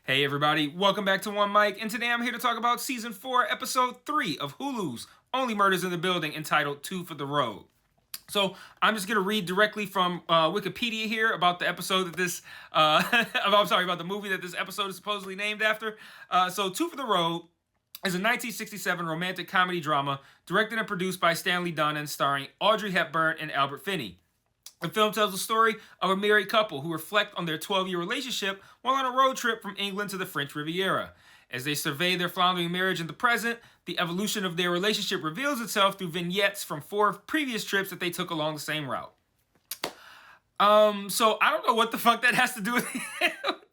Hey everybody, welcome back to One Mic, and today I'm here to talk about Season 4, Episode 3 of Hulu's Only Murders in the Building, entitled Two for the Road. So I'm just going to read directly from Wikipedia here about the episode that this, about the movie that this episode is supposedly named after. So Two for the Road is a 1967 romantic comedy drama directed and produced by Stanley Donen, starring Audrey Hepburn and Albert Finney. The film tells the story of a married couple who reflect on their 12-year relationship while on a road trip from England to the French Riviera. As they survey their floundering marriage in the present, the evolution of their relationship reveals itself through vignettes from 4 previous trips that they took along the same route. So I don't know what the fuck that has to do with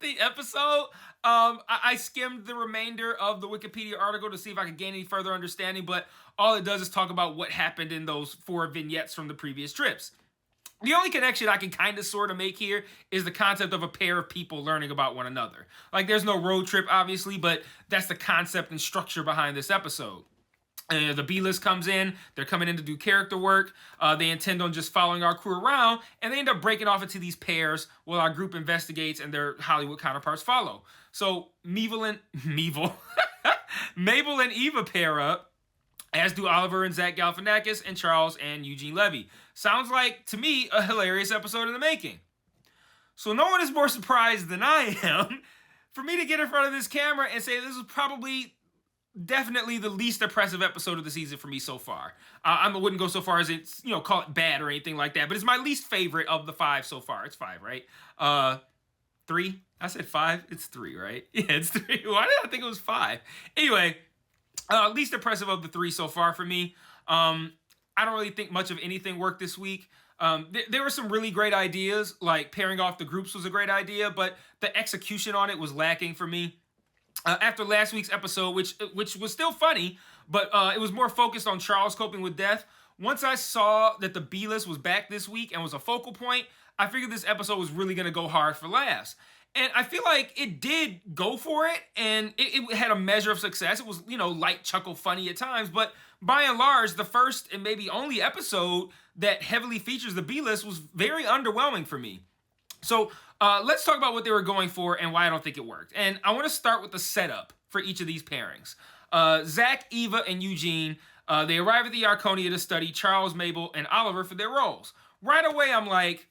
the episode. I skimmed the remainder of the Wikipedia article to see if I could gain any further understanding, but all it does is talk about what happened in those 4 vignettes from the previous trips. The only connection I can kind of sort of make here is the concept of a pair of people learning about one another. Like, there's no road trip, obviously, but that's the concept and structure behind this episode. The B-list comes in, they're coming in to do character work, they intend on just following our crew around, and they end up breaking off into these pairs while our group investigates and their Hollywood counterparts follow. So, Mabel and Eva pair up, as do Oliver and Zach Galifianakis and Charles and Eugene Levy. Sounds like, to me, a hilarious episode in the making. So no one is more surprised than I am for me to get in front of this camera and say this is probably, definitely the least impressive episode of the season for me so far. I wouldn't go so far as it's, call it bad or anything like that, but it's my least favorite of the 5 so far. It's 5, right? 3? I said 5? It's 3, right? Yeah, it's 3. Why did I think it was 5? Anyway, least impressive of the 3 so far for me. I don't really think much of anything worked this week. There were some really great ideas, like pairing off the groups was a great idea, but the execution on it was lacking for me. After last week's episode, which was still funny, but it was more focused on Charles coping with death. Once I saw that the B-list was back this week and was a focal point, I figured this episode was really going to go hard for laughs. And I feel like it did go for it, and it had a measure of success. It was, light, chuckle, funny at times, but by and large, the first and maybe only episode that heavily features the B-list was very underwhelming for me. So let's talk about what they were going for and why I don't think it worked. And I want to start with the setup for each of these pairings. Zach, Eva, and Eugene, they arrive at the Arconia to study Charles, Mabel, and Oliver for their roles. Right away, I'm like,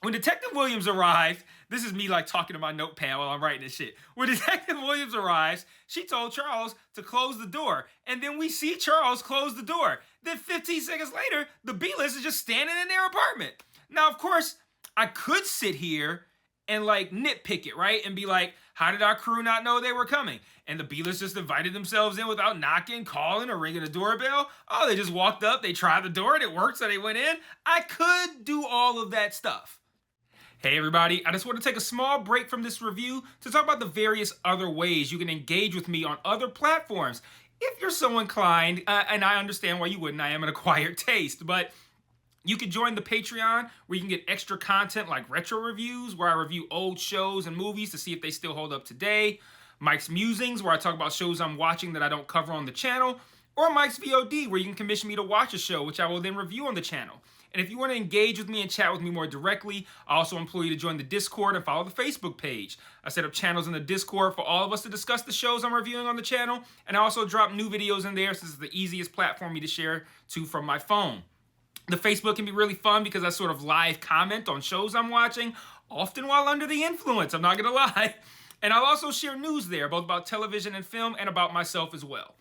when Detective Williams arrived, this is me like talking to my notepad while I'm writing this shit. When Detective Williams arrives, she told Charles to close the door. And then we see Charles close the door. Then 15 seconds later, the B-list is just standing in their apartment. Now, of course, I could sit here and like nitpick it, right? And be like, how did our crew not know they were coming? And the B-list just invited themselves in without knocking, calling, or ringing a doorbell. Oh, they just walked up, they tried the door, and it worked, so they went in. I could do all of that stuff. Hey everybody, I just want to take a small break from this review to talk about the various other ways you can engage with me on other platforms. If you're so inclined, and I understand why you wouldn't, I am an acquired taste, but you can join the Patreon where you can get extra content like retro reviews, where I review old shows and movies to see if they still hold up today, Mike's Musings, where I talk about shows I'm watching that I don't cover on the channel, or Mike's VOD, where you can commission me to watch a show, which I will then review on the channel. And if you want to engage with me and chat with me more directly, I also implore you to join the Discord and follow the Facebook page. I set up channels in the Discord for all of us to discuss the shows I'm reviewing on the channel, and I also drop new videos in there since it's the easiest platform for me to share to from my phone. The Facebook can be really fun because I sort of live comment on shows I'm watching, often while under the influence, I'm not going to lie. And I'll also share news there, both about television and film, and about myself as well.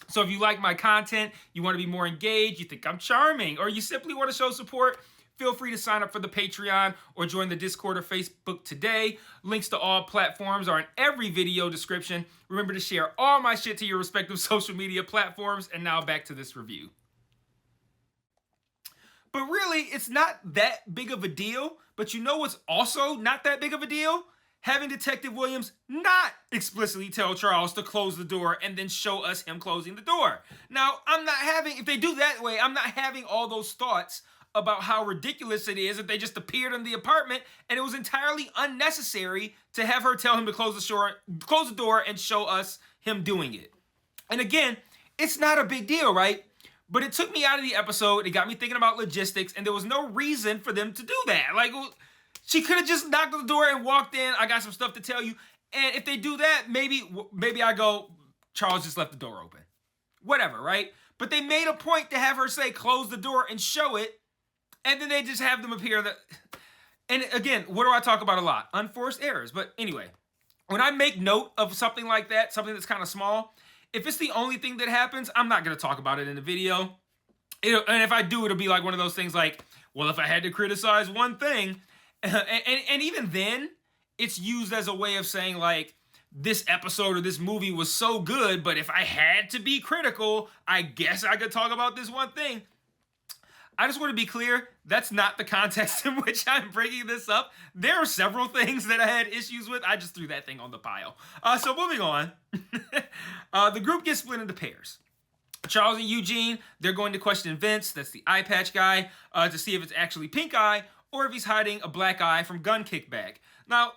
So if you like my content, you want to be more engaged, you think I'm charming, or you simply want to show support, feel free to sign up for the Patreon or join the Discord or Facebook today. Links to all platforms are in every video description. Remember to share all my shit to your respective social media platforms. And now back to this review. But really, it's not that big of a deal. But you know what's also not that big of a deal? Having Detective Williams not explicitly tell Charles to close the door and then show us him closing the door. Now, if they do that way, I'm not having all those thoughts about how ridiculous it is that they just appeared in the apartment and it was entirely unnecessary to have her tell him to close the door and show us him doing it. And again, it's not a big deal, right? But it took me out of the episode, it got me thinking about logistics, and there was no reason for them to do that. Like, she could have just knocked on the door and walked in. I got some stuff to tell you. And if they do that, maybe I go, Charles just left the door open. Whatever, right? But they made a point to have her say, close the door and show it. And then they just have them appear that... And again, what do I talk about a lot? Unforced errors. But anyway, when I make note of something like that, something that's kind of small, if it's the only thing that happens, I'm not going to talk about it in the video. And if I do, it'll be like one of those things like, well, if I had to criticize one thing, and even then, it's used as a way of saying like, this episode or this movie was so good, but if I had to be critical, I guess I could talk about this one thing. I just want to be clear, that's not the context in which I'm bringing this up. There are several things that I had issues with. I just threw that thing on the pile. So moving on, the group gets split into pairs. Charles and Eugene, they're going to question Vince, that's the eye patch guy, to see if it's actually pink eye or if he's hiding a black eye from gun kickback. Now,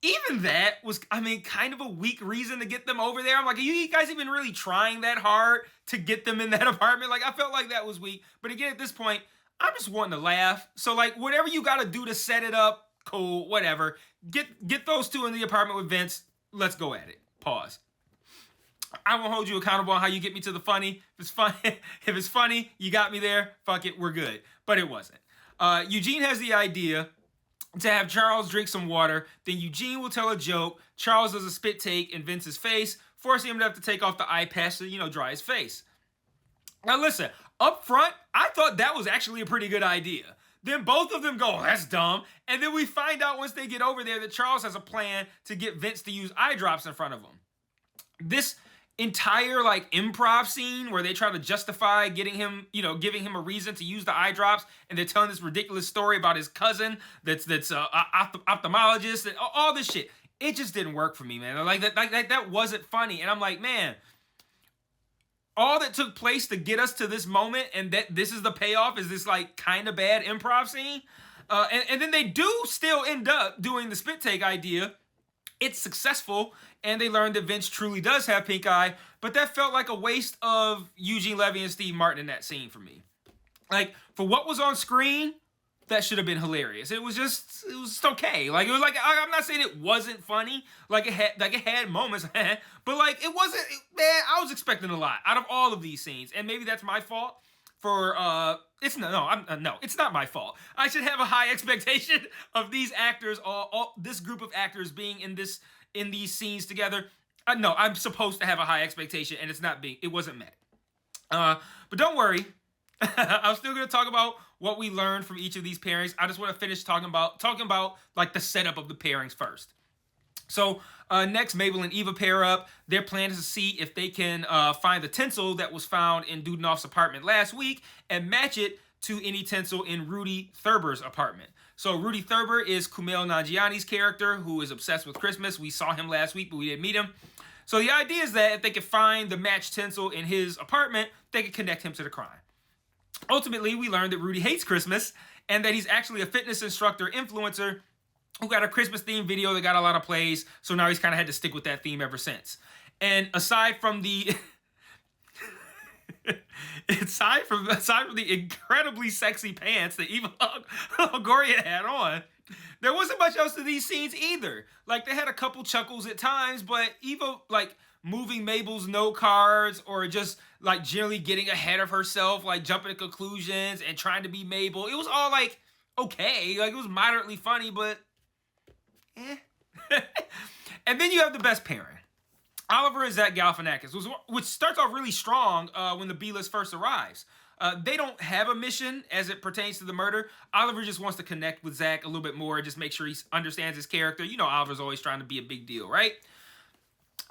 even that was, kind of a weak reason to get them over there. I'm like, are you guys even really trying that hard to get them in that apartment? Like, I felt like that was weak. But again, at this point, I'm just wanting to laugh. So, like, whatever you got to do to set it up, cool, whatever. Get those two in the apartment with Vince. Let's go at it. Pause. I won't hold you accountable on how you get me to the funny. If it's funny, you got me there. Fuck it, we're good. But it wasn't. Eugene has the idea to have Charles drink some water, then Eugene will tell a joke, Charles does a spit take in Vince's face, forcing him to have to take off the eye patch to, dry his face. Now listen, up front, I thought that was actually a pretty good idea. Then both of them go, that's dumb, and then we find out once they get over there that Charles has a plan to get Vince to use eye drops in front of him. This entire improv scene where they try to justify giving him a reason to use the eye drops, and they're telling this ridiculous story about his cousin that's ophthalmologist and all this shit. It just didn't work for me, man. Like that wasn't funny. And I'm like, man, all that took place to get us to this moment and that this is the payoff is this kind of bad improv scene. And then they do still end up doing the spit take idea. It's successful, and they learned that Vince truly does have pink eye, but that felt like a waste of Eugene Levy and Steve Martin in that scene for me. For what was on screen, that should have been hilarious. It was just okay. I'm not saying it wasn't funny. It had moments, but it wasn't, man, I was expecting a lot out of all of these scenes, and maybe that's my fault for, it's not my fault. I should have a high expectation of these actors, this group of actors being in these scenes together. No, I'm supposed to have a high expectation, and it wasn't met. But don't worry, I'm still going to talk about what we learned from each of these pairings. I just want to finish talking about the setup of the pairings first. So next, Mabel and Eva pair up. Their plan is to see if they can find the tinsel that was found in Dudenoff's apartment last week and match it to any tinsel in Rudy Thurber's apartment. So Rudy Thurber is Kumail Nanjiani's character who is obsessed with Christmas. We saw him last week, but we didn't meet him. So the idea is that if they could find the matched tinsel in his apartment, they could connect him to the crime. Ultimately, we learned that Rudy hates Christmas and that he's actually a fitness instructor influencer who got a Christmas-themed video that got a lot of plays, so now he's kind of had to stick with that theme ever since. And aside from the incredibly sexy pants that Eva Longoria had on, there wasn't much else to these scenes either. They had a couple chuckles at times, but Eva, moving Mabel's note cards or just, generally getting ahead of herself, jumping to conclusions and trying to be Mabel, it was all, okay. It was moderately funny, but And then you have the best pairing, Oliver and Zach Galifianakis, which starts off really strong when the B-list first arrives. They don't have a mission as it pertains to the murder. Oliver just wants to connect with Zach a little bit more, just make sure he understands his character. Oliver's always trying to be a big deal, right?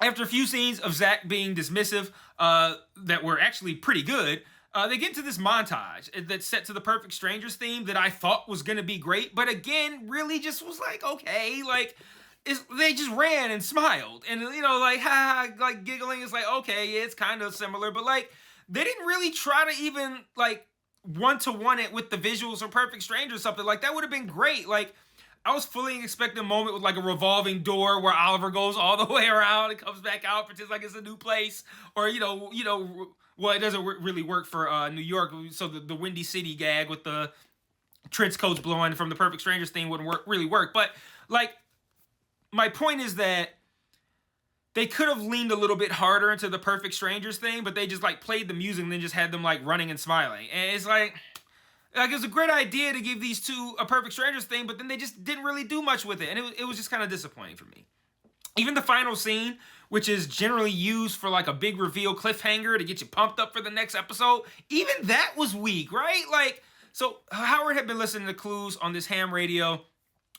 After a few scenes of Zach being dismissive that were actually pretty good, they get into this montage that's set to the Perfect Strangers theme that I thought was going to be great, but again, really just was okay. They just ran and smiled. And, giggling is okay, yeah, it's kind of similar, but, they didn't really try to even, one-to-one it with the visuals of Perfect Strangers or something. That would have been great. I was fully expecting a moment with, a revolving door where Oliver goes all the way around and comes back out, pretends like it's a new place, or, well, it doesn't really work for New York, so the Windy City gag with the trench coats blowing from the Perfect Strangers thing wouldn't really work. But, my point is that they could have leaned a little bit harder into the Perfect Strangers thing, but they just like played the music and then just had them like running and smiling. And it's like it was a great idea to give these two a Perfect Strangers thing, but then they just didn't really do much with it. And it was just kind of disappointing for me. Even the final scene, which is generally used for like a big reveal cliffhanger to get you pumped up for the next episode, even that was weak, right? Like, so Howard had been listening to clues on this ham radio,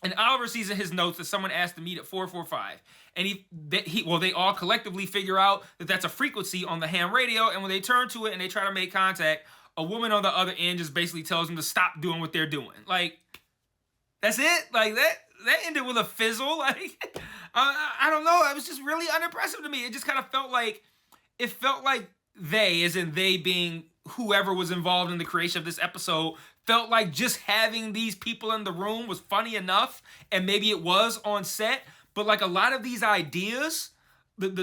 and Oliver sees in his notes that someone asked to meet at 445. And they all collectively figure out that that's a frequency on the ham radio, and when they turn to it and they try to make contact, a woman on the other end just basically tells them to stop doing what they're doing. Like, that's it? Like, that ended with a fizzle. Like, I don't know. It was just really unimpressive to me. It just kind of felt like they, as in they being whoever was involved in the creation of this episode, felt like just having these people in the room was funny enough, and maybe it was on set, but like a lot of these ideas, the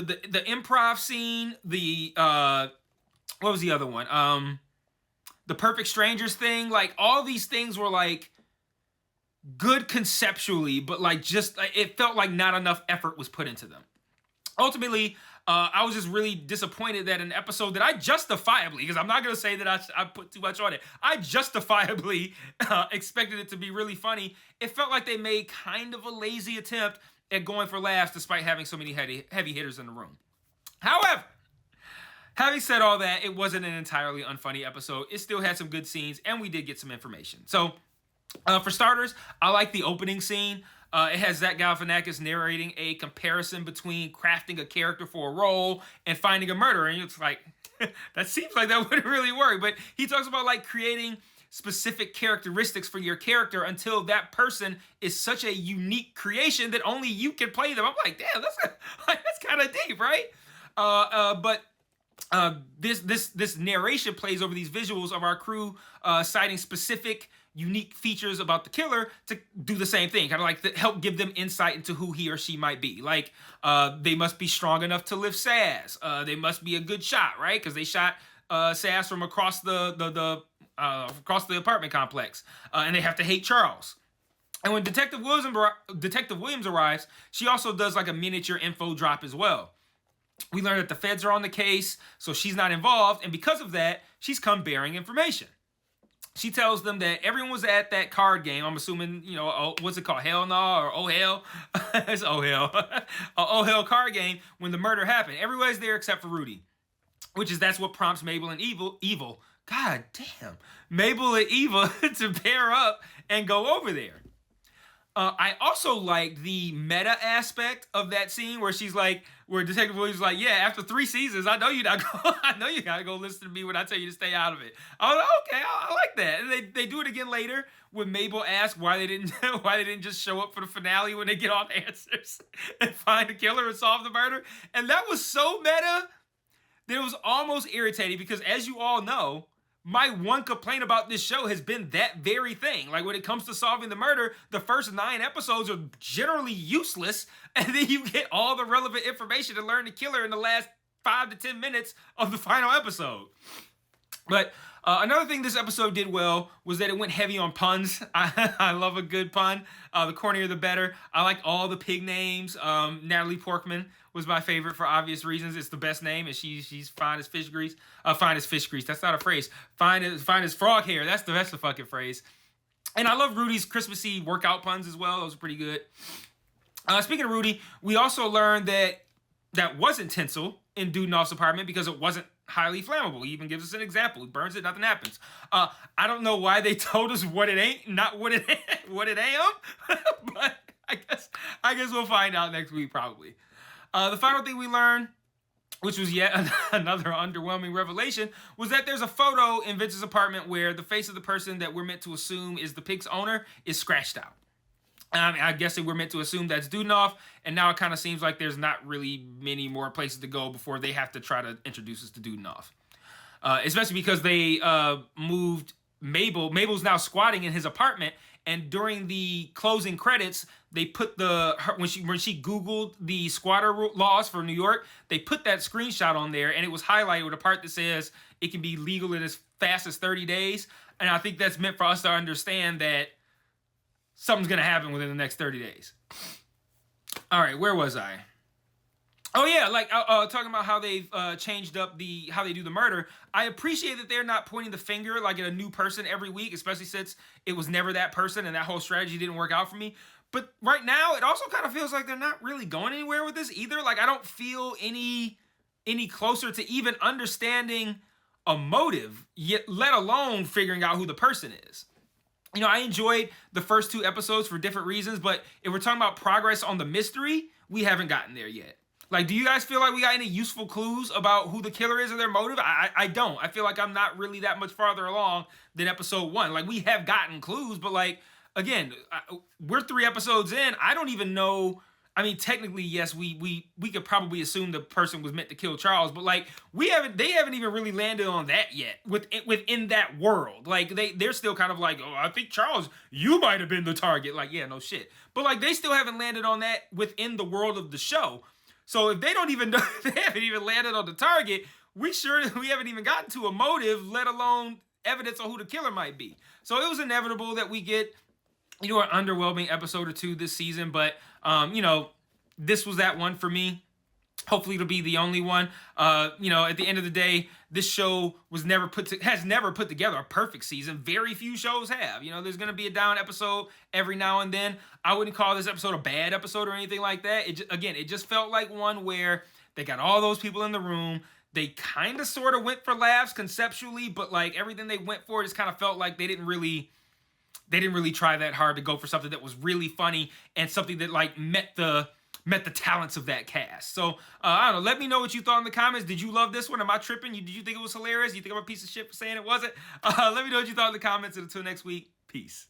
improv scene, what was the other one? The Perfect Strangers thing, like all these things were like good conceptually, but like just it felt like not enough effort was put into them. Ultimately, I was just really disappointed that an episode that I justifiably, because I'm not going to say that I put too much on it, I justifiably expected it to be really funny. It felt like they made kind of a lazy attempt at going for laughs despite having so many heavy hitters in the room. However, having said all that, it wasn't an entirely unfunny episode. It still had some good scenes, and we did get some information. So, for starters, I like the opening scene. It has Zach Galifianakis narrating a comparison between crafting a character for a role and finding a murderer. And it's like, that seems like that wouldn't really work. But he talks about like creating specific characteristics for your character until that person is such a unique creation that only you can play them. I'm like, damn, that's kind of deep, right? But this narration plays over these visuals of our crew citing specific unique features about the killer to do the same thing, kind of like to help give them insight into who he or she might be. Like, they must be strong enough to lift Saz. They must be a good shot, right? Because they shot Saz from across the apartment complex, and they have to hate Charles. And when Detective Williams arrives, she also does like a miniature info drop as well. We learn that the feds are on the case, so she's not involved, and because of that, she's come bearing information. She tells them that everyone was at that card game. I'm assuming, what's it called? Hell No or Oh Hell? It's Oh Hell. Oh Hell card game when the murder happened. Everybody's there except for Rudy, that's what prompts Mabel and Evil. God damn. Mabel and Eva to pair up and go over there. I also like the meta aspect of that scene where where Detective Williams is like, yeah, after 3 seasons, I know you gotta go listen to me when I tell you to stay out of it. I was like, okay, I like that. And they do it again later when Mabel asks why they didn't just show up for the finale when they get all the answers and find the killer and solve the murder. And that was so meta that it was almost irritating because, as you all know, my one complaint about this show has been that very thing. Like, when it comes to solving the murder, the first 9 episodes are generally useless, and then you get all the relevant information to learn the killer in the last 5 to 10 minutes of the final episode. But another thing this episode did well was that it went heavy on puns. I love a good pun. The cornier, the better. I like all the pig names. Natalie Portman was my favorite for obvious reasons. It's the best name, and she's fine as fish grease. Fine as fish grease. That's not a phrase. Fine as frog hair. That's the fucking phrase. And I love Rudy's Christmassy workout puns as well. Those are pretty good. Speaking of Rudy, we also learned that wasn't tinsel in Dudenoff's apartment because it wasn't highly flammable. He even gives us an example. He burns it, nothing happens. I don't know why they told us what it ain't, not what it am, but I guess we'll find out next week probably. The final thing we learned, which was yet another underwhelming revelation, was that there's a photo in Vince's apartment where the face of the person that we're meant to assume is the pig's owner is scratched out. I guess we're meant to assume that's Dudenoff, and now it kind of seems like there's not really many more places to go before they have to try to introduce us to Dudenoff. Especially because they moved Mabel. Mabel's now squatting in his apartment, and during the closing credits, they put when she Googled the squatter laws for New York, they put that screenshot on there, and it was highlighted with a part that says it can be legal in as fast as 30 days. And I think that's meant for us to understand that something's going to happen within the next 30 days. All right, where was I? Oh yeah, like talking about how they've changed up how they do the murder. I appreciate that they're not pointing the finger like at a new person every week, especially since it was never that person and that whole strategy didn't work out for me. But right now, it also kind of feels like they're not really going anywhere with this either. Like I don't feel any closer to even understanding a motive, yet let alone figuring out who the person is. You know, I enjoyed the first 2 episodes for different reasons, but if we're talking about progress on the mystery, we haven't gotten there yet. Like, do you guys feel like we got any useful clues about who the killer is or their motive? I don't. I feel like I'm not really that much farther along than episode 1. Like, we have gotten clues, but like, again, we're 3 episodes in. I don't even know. I mean, technically, yes, we could probably assume the person was meant to kill Charles, but like, they haven't even really landed on that yet within that world. Like, they're still kind of like, oh, I think Charles, you might have been the target. Like, yeah, no shit. But like, they still haven't landed on that within the world of the show. So if they don't even know, they haven't even landed on the target, we haven't even gotten to a motive, let alone evidence on who the killer might be. So it was inevitable that we get, an underwhelming episode or 2 this season, but this was that one for me. Hopefully it'll be the only one. At the end of the day, this show has never put together a perfect season. Very few shows have. There's going to be a down episode every now and then. I wouldn't call this episode a bad episode or anything like that. It just felt like one where they got all those people in the room. They kind of sort of went for laughs conceptually, but like everything they went for just kind of felt like they didn't really try that hard to go for something that was really funny and something that like met the talents of that cast. So, I don't know. Let me know what you thought in the comments. Did you love this one? Am I tripping? Did you think it was hilarious? You think I'm a piece of shit for saying it wasn't? Let me know what you thought in the comments. And until next week, peace.